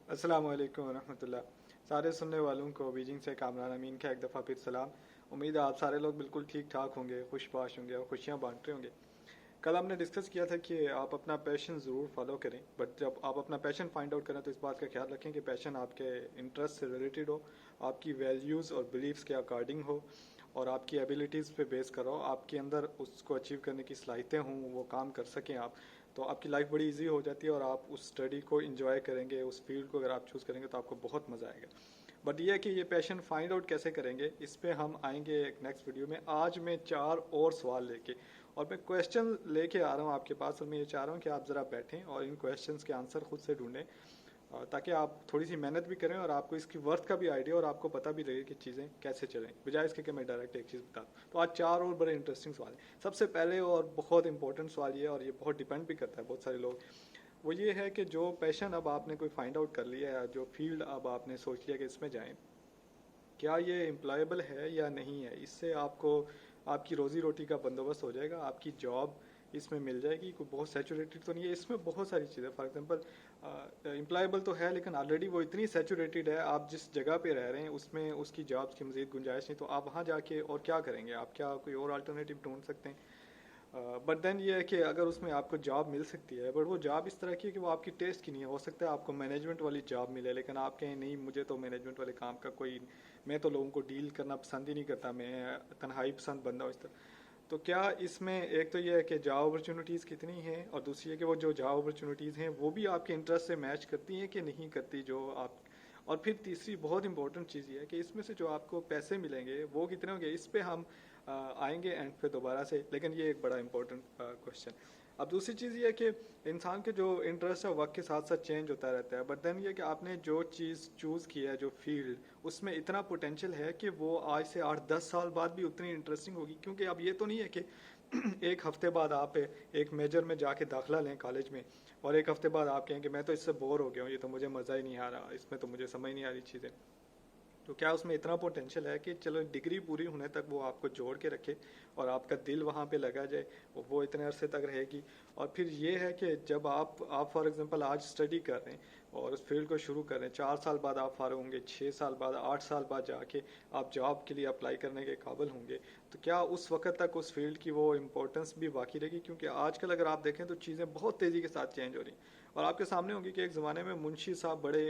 अस्सलाम वालेकुम रहमतुल्लाह। सारे सुनने वालों को बीजिंग से कामरान अमीन का एक दफ़ा फिर सलाम। उम्मीद है आप सारे लोग बिल्कुल ठीक ठाक होंगे, खुशबाश होंगे और खुशियाँ बांट रहे होंगे। कल हमने डिस्कस किया था कि आप अपना पैशन ज़रूर फॉलो करें, बट जब आप अपना पैशन फाइंड आउट करें तो इस बात का ख्याल रखें कि पैशन आपके इंटरेस्ट से रिलेटेड हो, आपकी वैल्यूज़ और बिलीव्स के अकॉर्डिंग हो और आपकी एबिलिटीज़ पे बेस करो, आपके अंदर उसको अचीव करने की सलाहितें हों, वो काम कर सकें आप। तो आपकी लाइफ बड़ी इजी हो जाती है और आप उस स्टडी को इंजॉय करेंगे, उस फील्ड को अगर आप चूज़ करेंगे तो आपको बहुत मज़ा आएगा। बट ये है कि ये पैशन फाइंड आउट कैसे करेंगे, इस पे हम आएंगे एक नेक्स्ट वीडियो में। आज मैं 4 और सवाल लेके और मैं क्वेश्चन लेके आ रहा हूँ आपके पास, और मैं ये चाह रहा हूँ कि आप ज़रा बैठें और इन क्वेश्चंस के आंसर खुद से ढूंढें, ताकि आप थोड़ी सी मेहनत भी करें और आपको इसकी वर्थ का भी आइडिया और आपको पता भी लगे कि चीज़ें कैसे चलें, बजाय इसके कि मैं डायरेक्ट एक चीज़ बता दूँ। तो आज 4 और बड़े इंटरेस्टिंग सवाल हैं। सबसे पहले और बहुत इंपॉर्टेंट सवाल ये है, और ये बहुत डिपेंड भी करता है बहुत सारे लोग, वो ये है कि जो पैशन अब आपने कोई फाइंड आउट कर लिया है, जो फील्ड अब आपने सोच लिया कि इसमें जाएं, क्या ये एम्प्लॉयबल है या नहीं है। इससे आपको आपकी रोज़ी रोटी का बंदोबस्त हो जाएगा, आपकी जॉब इसमें मिल जाएगी, कोई बहुत सैचुरेटेड तो नहीं है। इसमें बहुत सारी चीज़ें, फॉर एग्जांपल एम्प्लॉयबल तो है लेकिन ऑलरेडी वो इतनी सैचुरेटेड है, आप जिस जगह पे रह रहे हैं उसमें उसकी जॉब्स की मज़ीद गुंजाइश नहीं, तो आप वहाँ जाके और क्या करेंगे, आप क्या कोई और अल्टरनेटिव ढूंढ सकते हैं। बट देन ये है कि अगर उसमें आपको जॉब मिल सकती है, बट वो जॉब इस तरह की है कि वो आपकी टेस्ट की नहीं है। हो सकता है आपको मैनेजमेंट वाली जॉब मिले, लेकिन आप कहें नहीं, मुझे तो मैनेजमेंट वाले काम का कोई, मैं तो लोगों को डील करना पसंद ही नहीं करता, मैं तन्हाई पसंद बंदा हूँ इस तरह। तो क्या इसमें एक तो ये है कि जॉब अपॉर्चुनिटीज़ कितनी हैं, और दूसरी है कि वो जो जॉब अपॉर्चुनिटीज़ हैं वो भी आपके इंटरेस्ट से मैच करती हैं कि नहीं करती जो आप। और फिर तीसरी बहुत इंपॉर्टेंट चीज़ ये है कि इसमें से जो आपको पैसे मिलेंगे वो कितने होंगे। इस पे हम आएंगे एंड पे दोबारा से, लेकिन ये एक बड़ा इंपॉर्टेंट क्वेश्चन। अब दूसरी चीज़ ये है कि इंसान के जो इंटरेस्ट है वक्त के साथ साथ चेंज होता रहता है, बट देन ये कि आपने जो चीज़ चूज़ की है, जो फील्ड, उसमें इतना पोटेंशियल है कि वो आज से 8-10 साल बाद भी उतनी इंटरेस्टिंग होगी। क्योंकि अब ये तो नहीं है कि एक हफ्ते बाद आप एक मेजर में जाके दाखिला लें कॉलेज में, और एक हफ्ते बाद आप कहें कि मैं तो इससे बोर हो गया हूँ, ये तो मुझे मज़ा ही नहीं आ रहा, इसमें तो मुझे समझ नहीं आ रही चीज़ें। तो क्या उसमें इतना पोटेंशियल है कि चलो डिग्री पूरी होने तक वो आपको जोड़ के रखे और आपका दिल वहाँ पे लगा जाए, वो इतने अरसे तक रहेगी। और फिर ये है कि जब आप फॉर एग्जांपल आज स्टडी कर रहे हैं और उस फील्ड को शुरू कर रहे हैं, 4 साल बाद आप फारग होंगे, 6 साल बाद, 8 साल बाद जाके आप जॉब के लिए अप्लाई करने के काबिल होंगे, तो क्या उस वक्त तक उस फील्ड की वो इम्पोर्टेंस भी बाकी रहेगी। क्योंकि आजकल अगर आप देखें तो चीज़ें बहुत तेज़ी के साथ चेंज हो रही हैं, और आपके सामने होंगी कि एक ज़माने में मुंशी साहब बड़े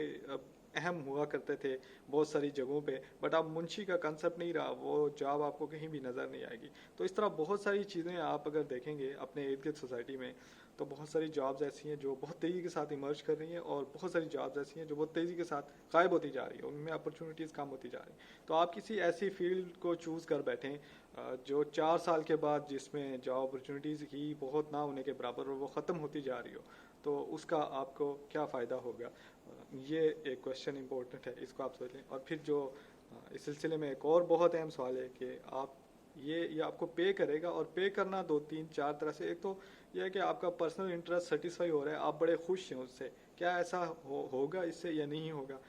अहम हुआ करते थे बहुत सारी जगहों पे, बट अब मुंशी का कंसेप्ट नहीं रहा, वो जॉब आपको कहीं भी नज़र नहीं आएगी। तो इस तरह बहुत सारी चीज़ें आप अगर देखेंगे अपने इर्द गिर्द सोसाइटी में, तो बहुत सारी जॉब्स ऐसी हैं जो बहुत तेज़ी के साथ इमर्ज कर रही हैं, और बहुत सारी जॉब्स ऐसी हैं जो बहुत तेज़ी के साथ गायब होती जा रही है, उनमें अपॉर्चुनिटीज़ कम होती जा रही हैं। तो आप किसी ऐसी फील्ड को चूज़ कर बैठें जो 4 साल के बाद, जिसमें जॉब अपॉर्चुनिटीज़ ही बहुत ना होने के बराबर और वो ख़त्म होती जा रही हो, तो उसका आपको क्या फ़ायदा होगा। ये एक क्वेश्चन इंपॉर्टेंट है, इसको आप सोच लें। और फिर जो इस सिलसिले में एक और बहुत अहम सवाल है कि आप ये आपको पे करेगा, और पे करना 2-3-4 तरह से। एक तो ये है कि आपका पर्सनल इंटरेस्ट सेटिस्फाई हो रहा है, आप बड़े खुश हैं उससे, क्या ऐसा होगा इससे या नहीं होगा।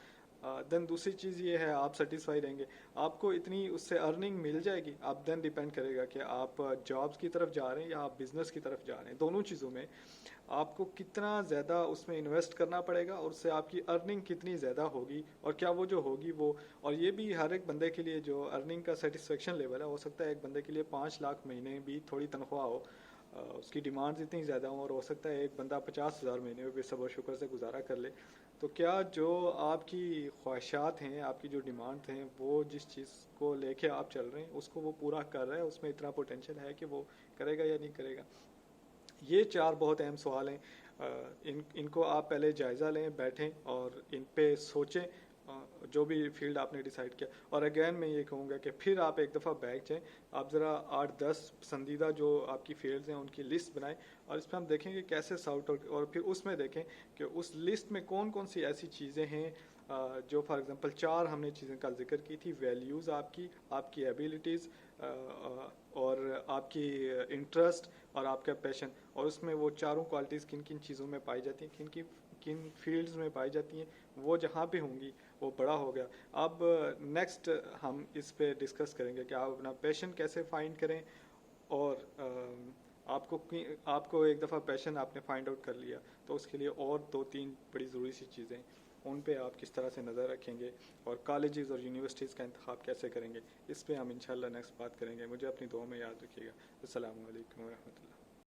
देन दूसरी चीज़ ये है, आप सेटिस्फाई रहेंगे, आपको इतनी उससे अर्निंग मिल जाएगी। आप देन डिपेंड करेगा कि आप जॉब्स की तरफ जा रहे हैं या आप बिज़नेस की तरफ जा रहे हैं। दोनों चीज़ों में आपको कितना ज़्यादा उसमें इन्वेस्ट करना पड़ेगा और उससे आपकी अर्निंग कितनी ज़्यादा होगी, और क्या वो जो होगी वो। और ये भी हर एक बंदे के लिए जो अर्निंग का सेटिस्फेक्शन लेवल है, हो सकता है एक बंदे के लिए 5 लाख महीने भी थोड़ी तनख्वाह हो, उसकी डिमांड्स इतनी ज़्यादा हों, और हो सकता है एक बंदा 50,000 महीने में भी सब्र शुक्र से गुजारा कर ले। तो क्या जो आपकी ख्वाहिशात हैं, आपकी जो डिमांड हैं, वो जिस चीज़ को लेके आप चल रहे हैं उसको वो पूरा कर रहा है, उसमें इतना पोटेंशियल है कि वो करेगा या नहीं करेगा। ये 4 बहुत अहम सवाल हैं। इनको आप पहले जायज़ा लें, बैठें और इन पे सोचें, जो भी फील्ड आपने डिसाइड किया। और अगेन मैं ये कहूँगा कि फिर आप एक दफ़ा बैठ जाएं, आप ज़रा 8-10 पसंदीदा जो आपकी फील्ड्स हैं उनकी लिस्ट बनाएं, और इस पर हम देखेंगे कैसे सॉर्ट आउट, और फिर उसमें देखें कि उस लिस्ट में कौन कौन सी ऐसी चीज़ें हैं जो फॉर एग्जांपल 4 हमने चीज़ें का जिक्र की थी, वैल्यूज़ आपकी, आपकी एबिलिटीज़, और आपकी इंटरेस्ट और आपका पैशन, और उसमें वो चारों क्वालिटीज़ किन किन चीज़ों में पाई जाती हैं, किन फील्ड्स में पाई जाती हैं, वो जहाँ पे होंगी वो बड़ा हो गया। अब नेक्स्ट हम इस पे डिस्कस करेंगे कि आप अपना पैशन कैसे फाइंड करें, और आपको एक दफ़ा पैशन आपने फाइंड आउट कर लिया तो उसके लिए और 2-3 बड़ी ज़रूरी सी चीज़ें। ان پہ آپ کس طرح سے نظر رکھیں گے اور کالجز اور یونیورسٹیز کا انتخاب کیسے کریں گے، اس پہ ہم انشاءاللہ نیکسٹ بات کریں گے. مجھے اپنی دعا میں یاد رکھیے گا. السلام علیکم ورحمۃ اللہ.